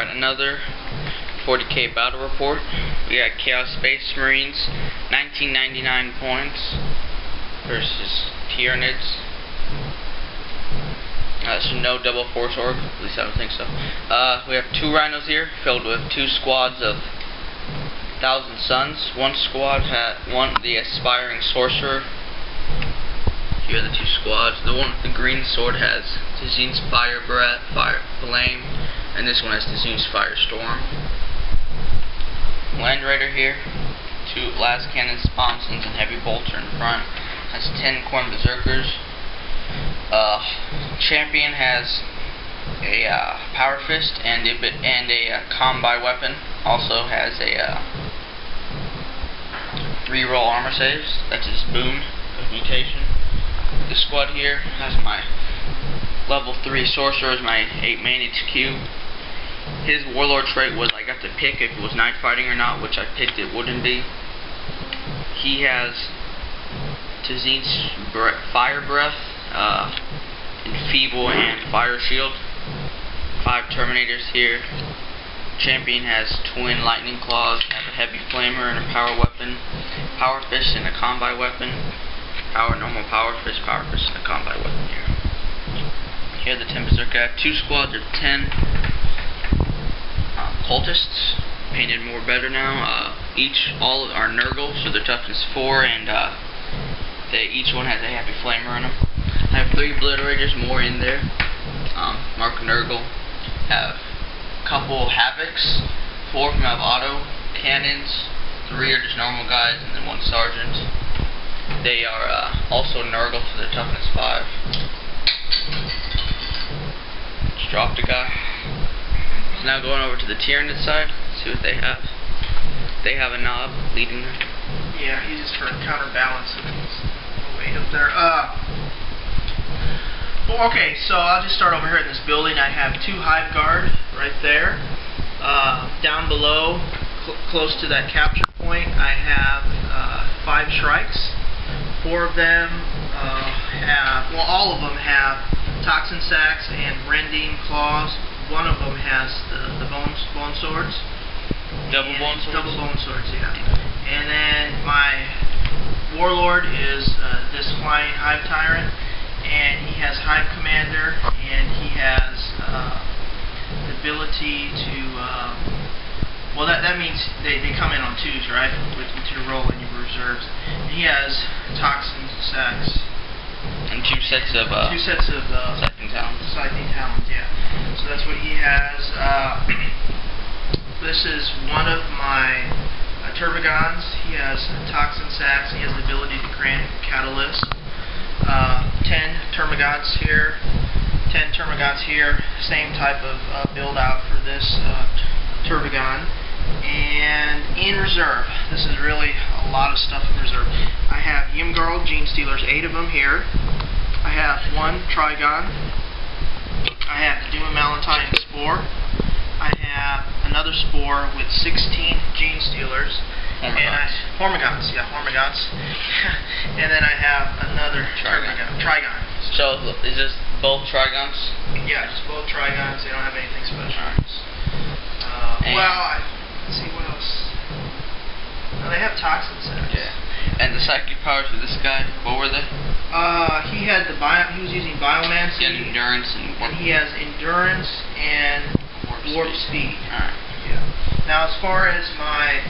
Alright, another 40k battle report. We got Chaos Space Marines, 1999 points versus Tyranids. So no double force org, at least I don't think so. We have two rhinos here, filled with two squads of 1,000 Suns. One squad had the aspiring sorcerer. Here are the two squads. The one with the green sword has Tzizin's fire flame, and this one has Tzizin's firestorm. Land Raider here, two las cannon sponsons and heavy bolter in front. Has 10 corn berserkers. Champion has a power fist and a combi weapon. Also has a reroll armor saves. That's his boon of mutation. This squad here has my level 3 sorcerer as my 8 main HQ. His warlord trait was I got to pick if it was night fighting or not, which I picked it wouldn't be. He has Tzizin's fire breath, enfeeble and fire shield. 5 Terminators here. Champion has twin lightning claws, have a heavy flamer and a power weapon, power fist and a combi weapon. Normal power fist and a combi weapon here. Here are the 10 berserker. I have 2 squads of 10 cultists, painted more better now. All are Nurgle, so their toughness 4, and each one has a happy flamer in them. I have 3 obliterators more in there. Mark Nurgle. Have a couple Havocs. 4 of them have auto cannons. 3 are just normal guys, and then 1 sergeant. They are also Nurgle, so their toughness 5. Just dropped a guy. So now going over to the Tyranid side, see what they have. They have a knob leading them. Yeah, he's just for counterbalancing the weight up there. Okay, so I'll just start over here in this building. I have 2 Hive Guard right there. Down below, close to that capture point, I have 5 Shrikes. 4 of them all of them have Toxin Sacks and Rending Claws. One of them has the bone swords. Double bone swords, yeah. And then my warlord is this flying Hive Tyrant, and he has Hive Commander, and he has the ability to well, that means they come in on 2s, right? With your roll and your reserves. And he has Toxin Sacks. And 2 sets of Scything Talons. Scything Talons, yeah. So that's what he has. This is one of my Turbogons. He has Toxin Sacks. He has the ability to grant Catalyst. 10 Termagants here. 10 Termagants here. Same type of build out for this Turbogon. And in reserve, this is really a lot of stuff in reserve. I have Ymgarl Gene Stealers, 8 of them here. I have 1 Trigon. I have the Doom Malentine Spore. I have another Spore with 16 Gene Stealers. Hormigons, yeah, Hormigons. And then I have another Trigon. So, is this both Trigons? Yeah, just both Trigons. They don't have anything special. Let's see what else. Oh, they have Toxin Sacks. Yeah. And the psychic powers for this guy, what were they? He had he was using Biomancy. Yeah, endurance and he has endurance and warp speed. Alright. Yeah. Now, as far as my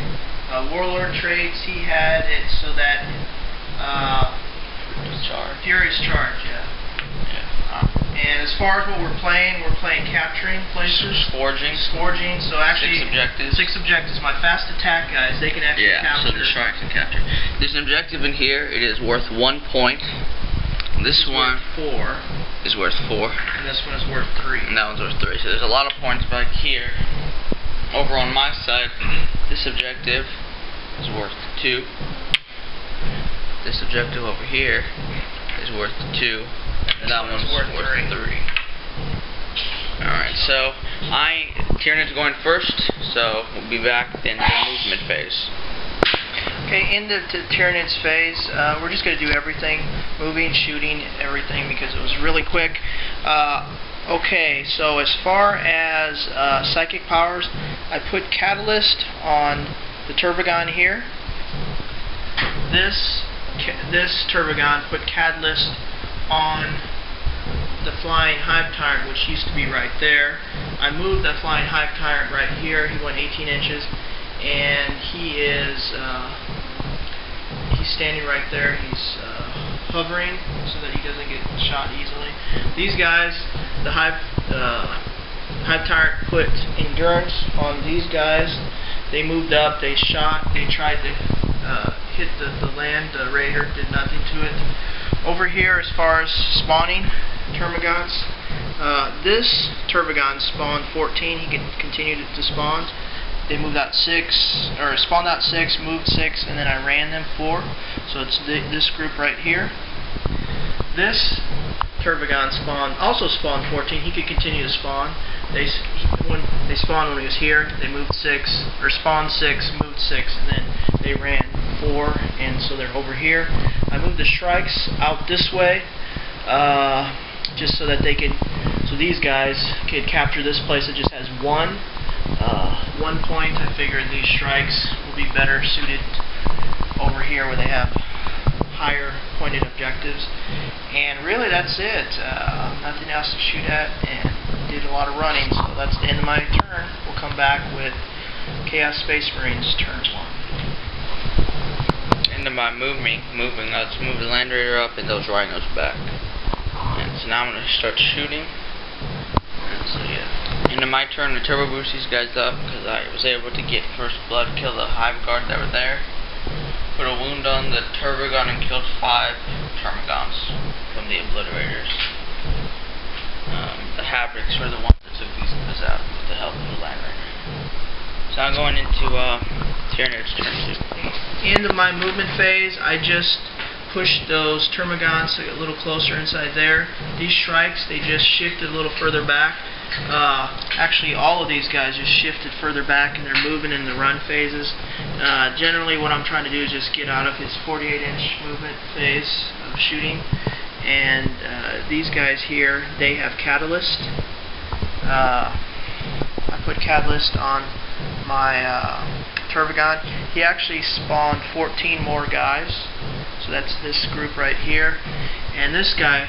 warlord traits, he had it so that Furious Charge, yeah. And as far as what we're playing capturing places. Scourging. So actually 6 objectives. 6 objectives. My fast attack guys, they can actually capture. So the sharks can capture. There's an objective in here. It is worth 1 point. This one is worth 4. And this one is worth 3. And that one's worth 3. So there's a lot of points back here. Over on my side, this objective is worth 2. This objective over here is worth 2. That one's worth 3. Alright, so Tyranid's going first, so we'll be back in the movement phase. Okay, in the Tyranid's phase, we're just going to do everything, moving, shooting, everything, because it was really quick. Okay, so as far as psychic powers, I put Catalyst on the Turbogon here. This Turbogon put Catalyst on the Flying Hive Tyrant, which used to be right there. I moved the Flying Hive Tyrant right here. He went 18 inches, and he's standing right there. He's hovering so that he doesn't get shot easily. These guys, the Hive Tyrant put endurance on these guys. They moved up, they shot, they tried to hit the land raider, did nothing to it. Over here, as far as spawning Termagants, this Turbogon spawned 14, he can continue to spawn. They moved out 6, or spawned out 6, moved 6, and then I ran them 4. So it's this group right here. This Turbogon also spawned 14. He could continue to spawn. They spawned when he was here. They moved 6, or spawned 6, moved 6, and then they ran 4, and so they're over here. I moved the Shrikes out this way, just so that they could, so these guys could capture this place that just has one point. I figured these Shrikes will be better suited over here where they have higher pointed objectives. And really that's it. Nothing else to shoot at, and did a lot of running, so that's the end of my turn. We'll come back with Chaos Space Marines turn 1. End of my moving. Let's move the Land Raider up and those Rhinos back. And so now I'm going to start shooting. And so yeah. End of my turn to turbo boost these guys up because I was able to get first blood, kill the Hive Guard that were there. Put a wound on the Turbogon and killed 5 Termagants from the Obliterators. The Havricks were the ones that took these guys out with the help of the Land Raider. So I'm going into Tyranids turn 2. End of my movement phase, I just pushed those Termagants a little closer inside there. These Shrikes, they just shifted a little further back. Actually, all of these guys just shifted further back, and they're moving in the run phases. Generally, what I'm trying to do is just get out of his 48-inch movement phase of shooting. And these guys here, they have Catalyst. I put Catalyst on my Turbogon. He actually spawned 14 more guys. So that's this group right here. And this guy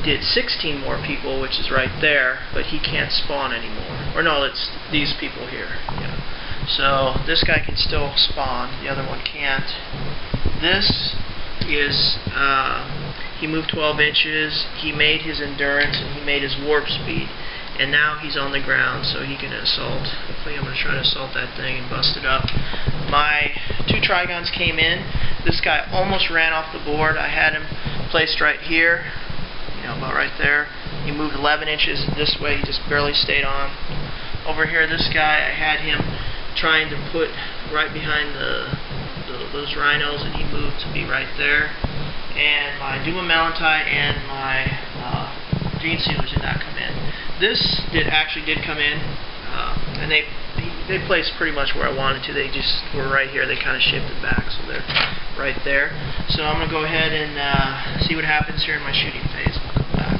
did 16 more people, which is right there, but he can't spawn anymore. Or no, it's these people here. Yeah. So this guy can still spawn, the other one can't. This is, he moved 12 inches, he made his endurance, and he made his warp speed. And now he's on the ground, so he can assault. Hopefully I'm going to try to assault that thing and bust it up. My 2 Trigons came in. This guy almost ran off the board. I had him placed right here, about right there. He moved 11 inches this way. He just barely stayed on. Over here, this guy, I had him trying to put right behind those Rhinos, and he moved to be right there. And my Duma Malantite and my Gene Sealers did not come in. This actually did come in, and they placed pretty much where I wanted to. They just were right here. They kind of shifted back, so they're right there. So I'm going to go ahead and see what happens here in my shooting phase. We'll come back.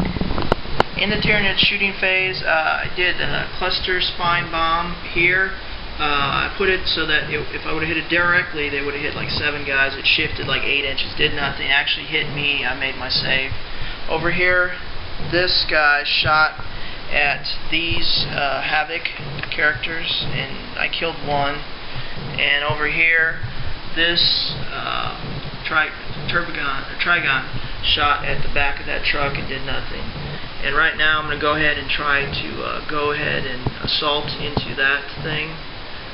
In the Tyranid shooting phase, I did a cluster spine bomb here. I put it so that if I would have hit it directly, they would have hit like 7 guys. It shifted like 8 inches, did nothing. It actually hit me. I made my save. Over here, this guy shot at these Havoc characters, and I killed 1. And over here, this Trigon shot at the back of that truck and did nothing. And right now I'm going to go ahead and try to go ahead and assault into that thing.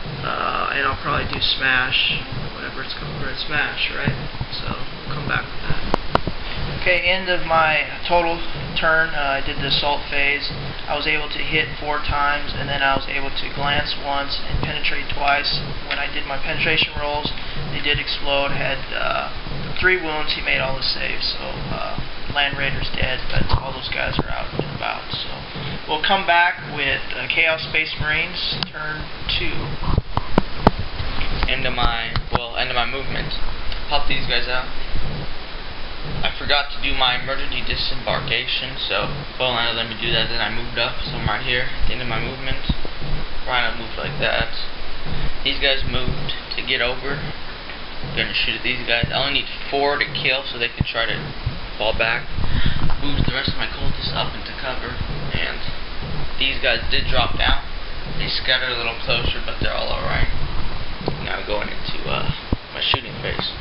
And I'll probably do smash, whatever it's called, right? Smash, right? So we'll come back with that. Okay, end of my total turn. I did the assault phase. I was able to hit 4 times, and then I was able to glance once and penetrate twice. When I did my penetration rolls, they did explode. Had 3 wounds. He made all the saves. So Land Raider's dead, but all those guys are out and about. So we'll come back with Chaos Space Marines turn 2. End of my movement. Pop these guys out. I forgot to do my emergency disembarkation, so Bowline let me do that. Then I moved up, so I'm right here at the end of my movement. Rhino moved like that. These guys moved to get over. I'm gonna shoot at these guys. I only need 4 to kill, so they can try to fall back. Moved the rest of my cultists up into cover, and these guys did drop down. They scattered a little closer, but they're all alright. Now going into my shooting phase.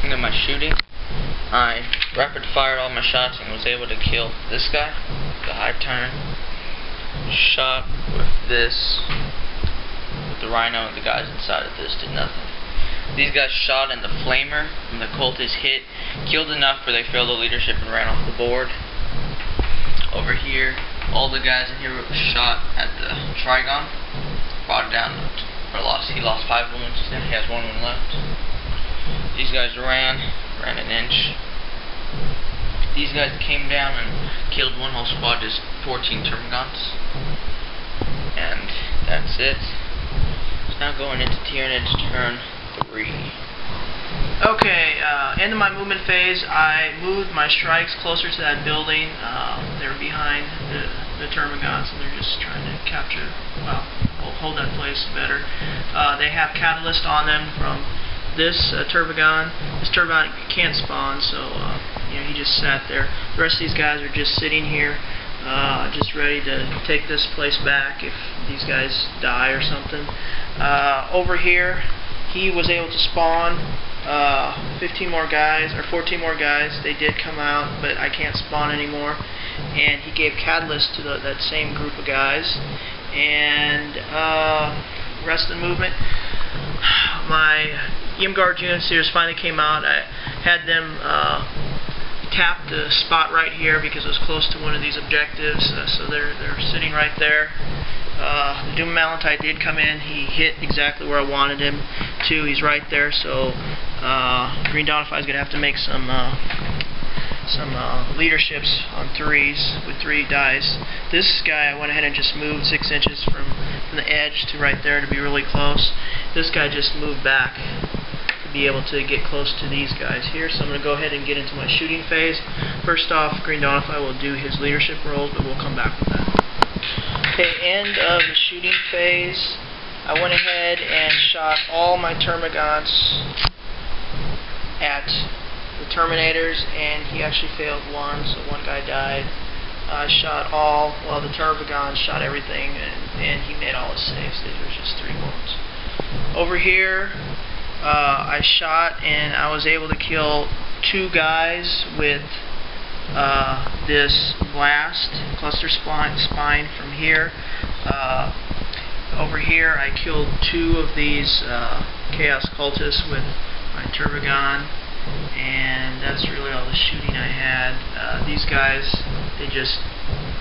Into my shooting, I rapid fired all my shots and was able to kill this guy, the Hive Tyrant. Shot with this, with the Rhino, and the guys inside of this did nothing. These guys shot in the flamer, and the cultists hit, killed enough where they failed the leadership and ran off the board. Over here, all the guys in here shot at the Trigon, brought it down, he lost 5 wounds, and he has 1 wound left. These guys ran an inch. These guys came down and killed one whole squad, just 14 Termagants. And that's it. So now going into Tyranid's turn 3. Okay, end of my movement phase, I moved my strikes closer to that building. They were behind the Termagants, and they're just trying to capture, well, hold that place better. They have Catalyst on them from this Tervagon. This Tervagon can't spawn, so he just sat there. The rest of these guys are just sitting here, just ready to take this place back if these guys die or something. Over here, he was able to spawn 15 more guys, or 14 more guys. They did come out, but I can't spawn anymore. And he gave Catalyst to that same group of guys. And rest of the movement, my Imgard Junseers finally came out. I had them tap the spot right here because it was close to one of these objectives, so they're sitting right there. The Doom Malantite did come in. He hit exactly where I wanted him to. He's right there, so Greendawnify is going to have to make some leaderships on 3s with 3 dice. This guy, I went ahead and just moved 6 inches from the edge to right there to be really close. This guy just moved back to be able to get close to these guys here, so I'm going to go ahead and get into my shooting phase. First off, Greendawnify will do his leadership roles, but we'll come back with that. Okay, end of the shooting phase. I went ahead and shot all my Termagants at the Terminators, and he actually failed 1, so 1 guy died. I shot all, well, the Termagants shot everything, and he made all his saves. These were just 3 wounds. Over here, I shot, and I was able to kill 2 guys with this blast cluster spine from here. Over here, I killed 2 of these chaos cultists with my Tervagon, and that's really all the shooting I had. These guys, they just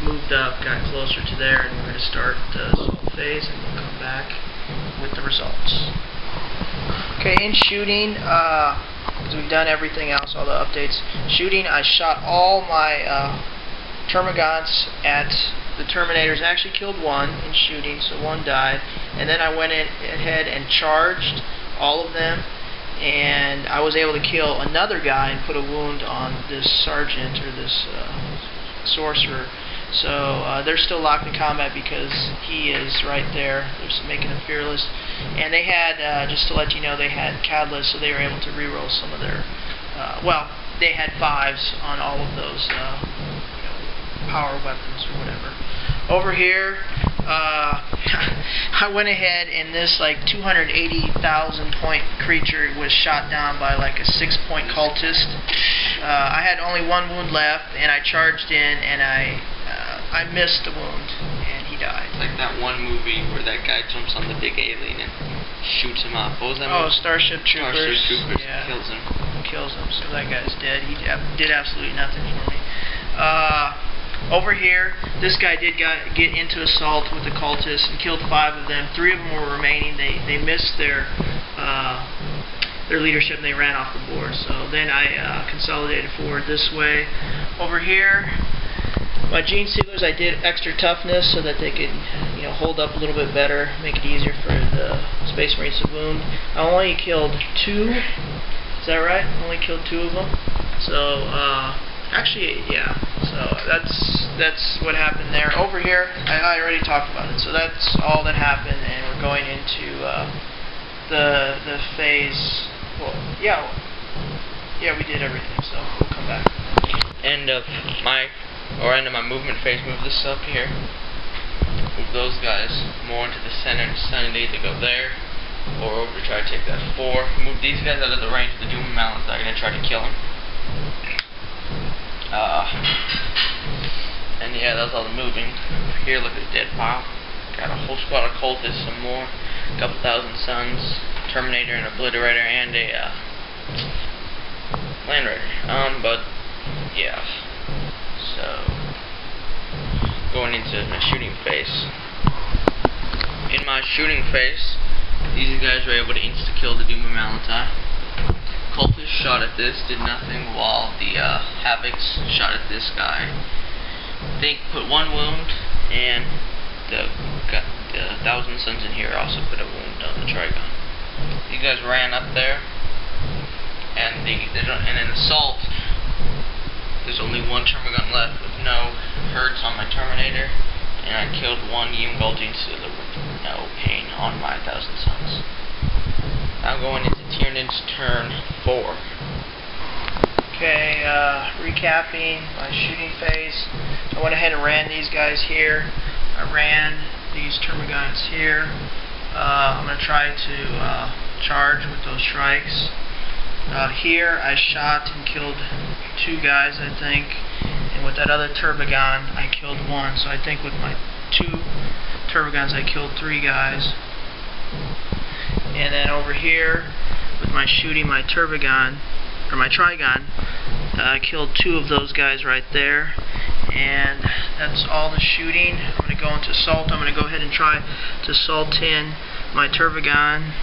moved up, got closer to there, and we're going to start the assault phase, and we'll come back with the results. Okay, in shooting, because we've done everything else, all the updates. Shooting, I shot all my Termagants at the Terminators. I actually killed 1 in shooting, so 1 died. And then I went ahead and charged all of them, and I was able to kill another guy and put a wound on this sergeant, or this sorcerer. So they're still locked in combat because he is right there. They're making him fearless. And they had, just to let you know, they had Catalyst, so they were able to reroll some of their, well, they had 5s on all of those power weapons or whatever. Over here, I went ahead, and this like 280,000 point creature was shot down by like a 6-point cultist. I had only 1 wound left, and I charged in, and I missed the wound, and he died. Like that one movie where that guy jumps on the big alien and shoots him up. What was that movie? Starship Troopers. Starship Troopers. Yeah. Kills him. So that guy's dead. He did absolutely nothing for me. Over here, this guy did get into assault with the cultists and killed 5 of them. 3 of them were remaining. They missed their leadership, and they ran off the board. So then I consolidated forward this way. Over here, my Gene Sealers, I did extra toughness so that they could, hold up a little bit better, make it easier for the Space Marines to wound. I only killed 2 Is that right? Only killed 2 of them. So actually, yeah. So that's what happened there. Over here, I already talked about it. So that's all that happened, and we're going into the phase. Well, yeah, we did everything. So we'll come back. End of my movement phase. Move this up here. Move those guys more into the center. Decided to either go there or over to try to take that 4. Move these guys out of the range of the Doom Mountains. I'm gonna try to kill him. And yeah, that's all the moving. Here, look at the dead pile. Got a whole squad of cultists, some more, a couple thousand suns, Terminator, and Obliterator, and a Land Raider. But yeah. So going into my shooting phase. In my shooting phase, these guys were able to insta-kill the Doom of Malenti. Cultists shot at this, did nothing, while the Havocs shot at this guy. They put 1 wound, and the Thousand Suns in here also put a wound on the Trigon. These guys ran up there, and in an assault, there's only 1 Termagun left with no hurts on my Terminator, and I killed 1 Yum-Gulging Sealer with no pain on my Thousand Suns. Now going into Tyranid's turn 4. Okay, recapping my shooting phase. I went ahead and ran these guys here. I ran these Termagants here. I'm going to try to charge with those strikes. Here I shot and killed 2 guys, I think. And with that other Turbogon, I killed 1. So I think with my 2 Turbogons, I killed 3 guys. And then over here, with my shooting my Turbogon, or my Trigon, I killed 2 of those guys right there. And that's all the shooting. I'm going to go into assault. I'm going to go ahead and try to assault in my Turbogon,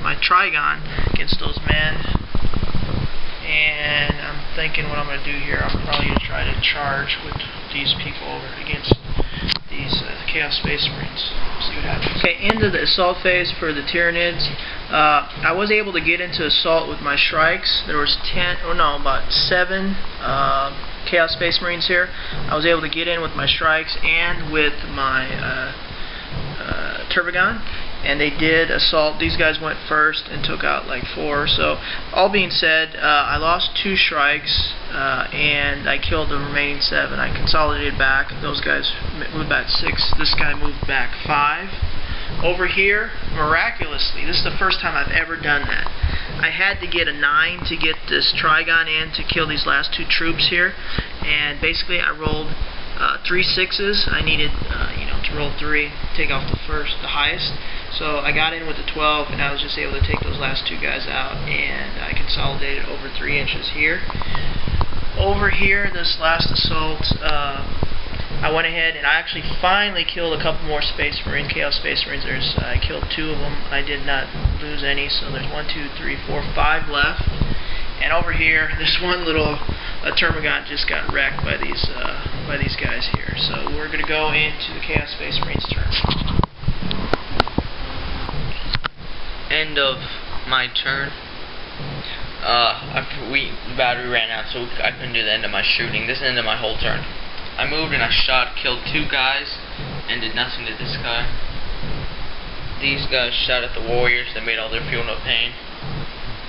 my Trigon against those men. And I'm thinking what I'm going to do here, I'm probably going to try to charge with these people over against these Chaos Space Marines. See what happens. Okay, into the assault phase for the Tyranids. I was able to get into assault with my strikes. There was about 7 Chaos Space Marines here. I was able to get in with my strikes and with my Turbogon, and they did assault. These guys went first and took out like 4. So all being said, I lost 2 strikes and I killed the remaining 7. I consolidated back. Those guys moved back 6. This guy moved back 5. Over here, miraculously, this is the first time I've ever done that. I had to get a 9 to get this Trigon in to kill these last 2 troops here, and basically I rolled 3 6s. I needed, to roll 3, take off the highest. So I got in with the 12, and I was just able to take those last 2 guys out, and I consolidated over 3 inches here. Over here, this last assault, I went ahead and I actually finally killed a couple more Chaos Space Marines. I killed 2 of them. I did not lose any, so there's 1, 2, 3, 4, 5 left. And over here, this one little Termagon just got wrecked by these guys here. So we're going to go into the Chaos Space Marines turn. End of my turn. The battery ran out, so I couldn't do the end of my shooting. This ended my whole turn. I moved and I shot, killed 2 guys, and did nothing to this guy. These guys shot at the warriors. They made all their feel no pain.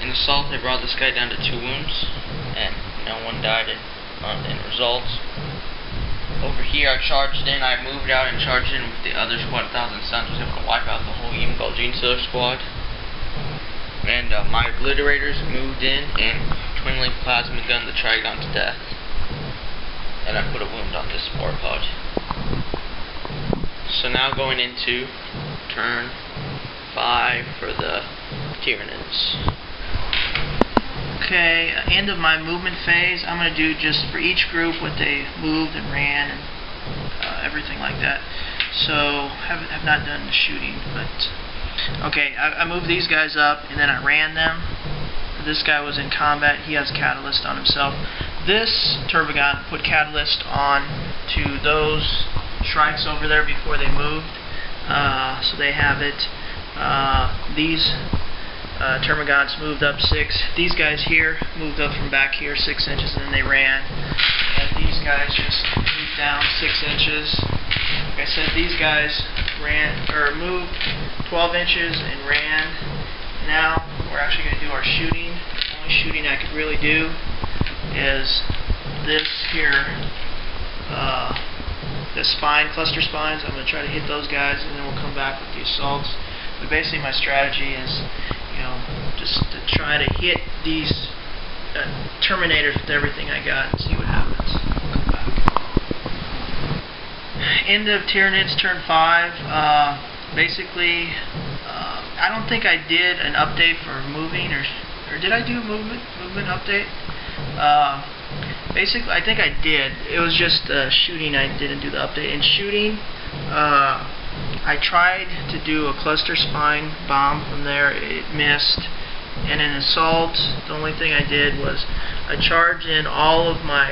In assault, they brought this guy down to 2 wounds, and no one died in results. Over here, I charged in. I moved out and charged in with the other squad, Thousand Suns. Was able to wipe out the whole Yum-Gulging Sealer squad. And my Obliterators moved in and twin-link plasma gunned the Trigon to death. And I put a wound on this spore pod. So now going into turn 5 for the Tyranids. Okay, end of my movement phase. I'm going to do just for each group what they moved and ran and everything like that. So have not done the shooting, but okay. I moved these guys up and then I ran them. This guy was in combat. He has Catalyst on himself. This Turbogon put Catalyst on to those strikes over there before they moved. So they have it. These Termagants moved up 6. These guys here moved up from back here 6 inches, and then they ran. And these guys just moved down 6 inches. Like I said, these guys moved 12 inches and ran. Now we're actually going to do our shooting. The only shooting I could really do is this here, the spine, cluster spines. I'm going to try to hit those guys, and then we'll come back with the assaults. But basically my strategy is, just to try to hit these Terminators with everything I got and see what happens. We'll come back. End of Tyranids turn 5. Basically, I don't think I did an update for moving, or did I do a movement update? Basically, I think I did. It was just shooting. I didn't do the update. In shooting, I tried to do a cluster spine bomb from there. It missed. And in assault, the only thing I did was I charged in all of my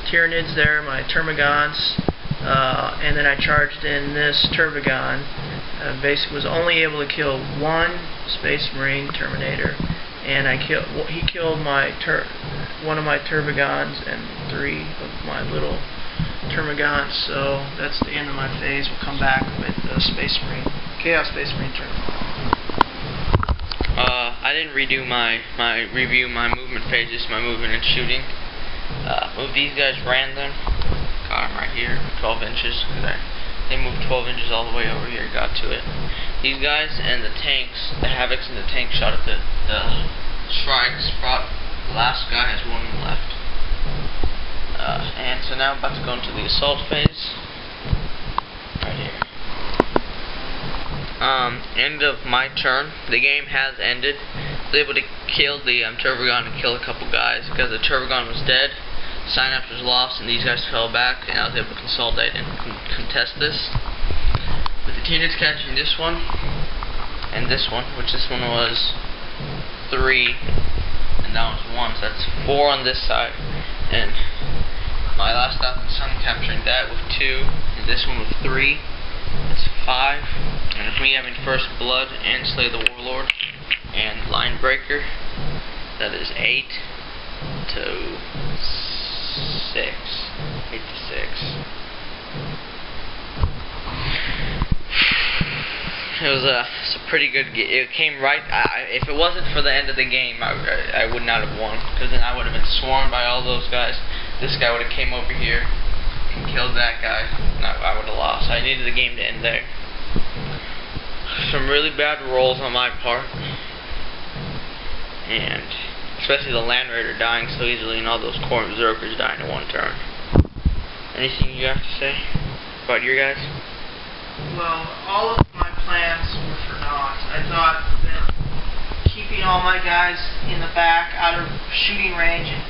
Tyranids there, my Termagants, and then I charged in this Tervagon. Basically, was only able to kill one Space Marine Terminator, and he killed one of my Tervagons and 3 of my little Termagants. So that's the end of my phase. We'll come back with Space Marine, Chaos Space Marine turn. I didn't review my movement phases, my movement and shooting. Moved these guys random. Got them right here, 12 inches. They moved 12 inches all the way over here, got to it. These guys and the tanks, the Havocs and the tank shot at the strike spot. The last guy has 1 left. And so now I'm about to go into the assault phase. Right here. End of my turn. The game has ended. I was able to kill the Tervagon and kill a couple guys because the Tervagon was dead. Synapse was lost, and these guys fell back, and I was able to consolidate and contest this. With the Tyranid catching this one and this one, which this one was 3, and that was 1, so that's 4 on this side. And my last stop in Sun capturing that with 2, and this one with 3. That's 5, and with me having First Blood and Slay the Warlord and Line Breaker, that is 8 to 6. 8 to 6. It was a pretty good game. It came right. If it wasn't for the end of the game, I would not have won, because then I would have been swarmed by all those guys. This guy would have came over here and killed that guy. I would have lost. I needed the game to end there. Some really bad rolls on my part, and especially the Land Raider dying so easily, and all those core berserkers dying in 1 turn. Anything you have to say about your guys? Well, all of my plans were for naught. I thought that keeping all my guys in the back out of shooting range and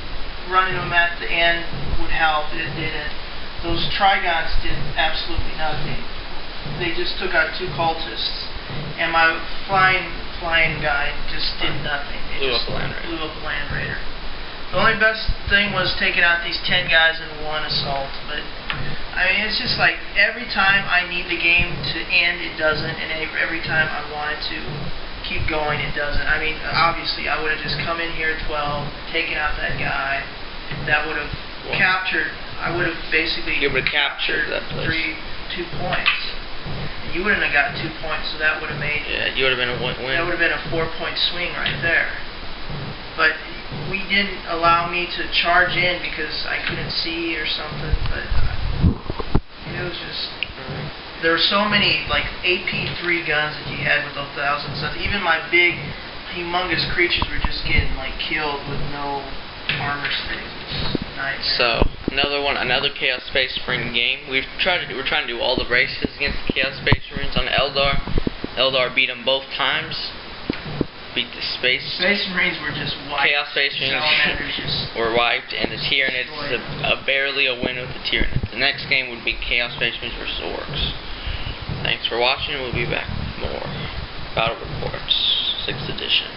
running them at the end would help. It didn't. Those Trigons did absolutely nothing. They just took out 2 cultists, and my flying guy just did nothing. It blew just up a Land Raider. Blew up a Land Raider. The only best thing was taking out these 10 guys in 1 assault, but I mean, it's just like every time I need the game to end, it doesn't, and every time I want it to keep going, it doesn't. I mean, obviously, I would have just come in here at 12, taken out that guy. That would have captured. I would have basically captured that place. 2 points. And you wouldn't have got 2 points, so that would have made. Yeah, you would have been a win. That would have been a 4-point swing right there. But we didn't allow me to charge in because I couldn't see or something. But it was just. There were so many like AP3 guns that you had with those 1,000 suns. Even my big, humongous creatures were just getting like killed with no armor stages. Nice. So another Chaos Space Marine game. We're trying to do all the races against the Chaos Space Marines on Eldar. Eldar beat them both times. Beat the Space Marines were just wiped. Chaos Space Marines were wiped, and the Tyranids barely a win with the Tyranids. The next game would be Chaos Space Marines vs. Orcs. Thanks for watching. We'll be back with more Battle Reports 6th edition.